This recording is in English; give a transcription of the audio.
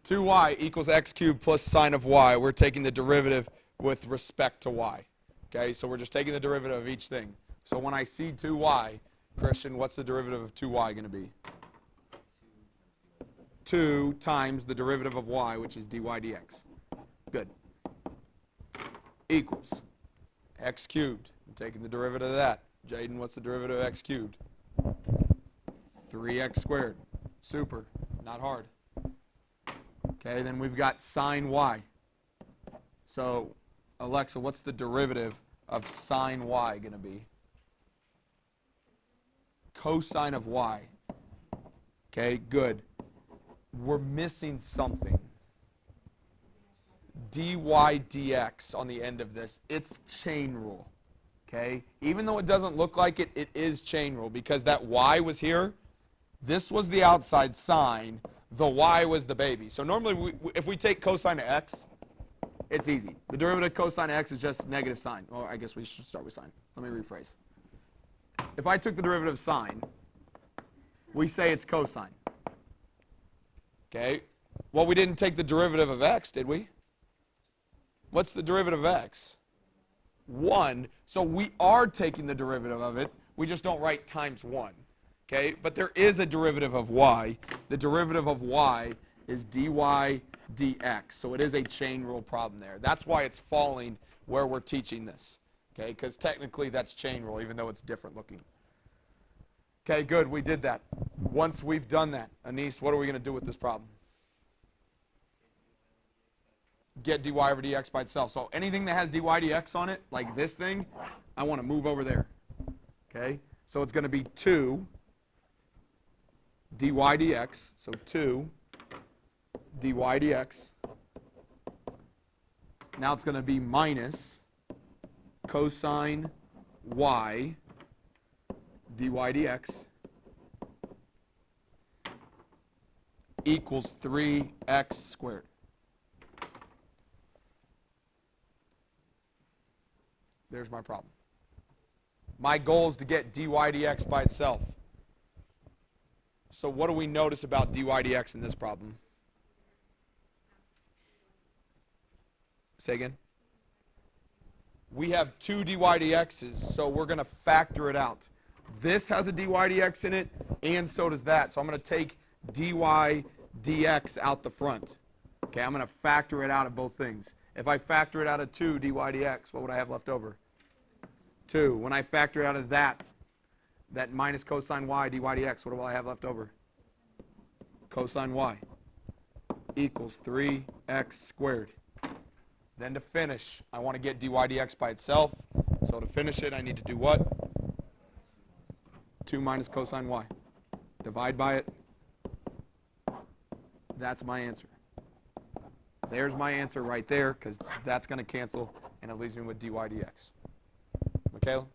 2y equals x cubed plus sine of y. We're taking the derivative with respect to y. Okay, so we're just taking the derivative of each thing. So when I see 2y, Christian, what's the derivative of 2y going to be? 2 times the derivative of y, which is dy dx. Good. Equals x cubed. I'm taking the derivative of that. Jaden, what's the derivative of x cubed? 3x squared. Super. Not hard. Okay, then we've got sine y. So, Alexa, what's the derivative of sine y going to be? Cosine of y. Okay, good. We're missing something. Dy dx on the end of this. It's chain rule. Okay? Even though it doesn't look like it, it is chain rule because that y was here. This was the outside sine. The y was the baby. So normally, if we take cosine of x, it's easy. The derivative of cosine of x is just negative sine. Oh, I guess we should start with sine. Let me rephrase. If I took the derivative of sine, we say it's cosine. Okay? Well, we didn't take the derivative of x, did we? What's the derivative of x? 1. So we are taking the derivative of it. We just don't write times 1. Okay? But there is a derivative of y. The derivative of y is dy dx. So it is a chain rule problem there. That's why it's falling where we're teaching this. Okay? Because technically that's chain rule, even though it's different looking. Okay, good. We did that. Once we've done that, Anise, what are we going to do with this problem? Get dy over dx by itself. So anything that has dy dx on it, like this thing, I want to move over there. Okay? So it's going to be 2 dy dx. So 2 dy dx. Now it's going to be minus cosine y dy dx equals 3x squared. There's my problem. My goal is to get dy dx by itself. So what do we notice about dy dx in this problem? Say again? We have 2 dy dx's, so we're going to factor it out. This has a dy dx in it, and so does that. So I'm going to take dy dx out the front. Okay, I'm going to factor it out of both things. If I factor it out of 2 dy dx, what would I have left over? 2. When I factor it out of that minus cosine y dy dx, what do I have left over? Cosine y equals 3x squared. Then to finish, I want to get dy dx by itself. So to finish it, I need to do what? 2 minus cosine y. Divide by it. That's my answer. There's my answer right there, because that's going to cancel, and it leaves me with dy dx. Michaela?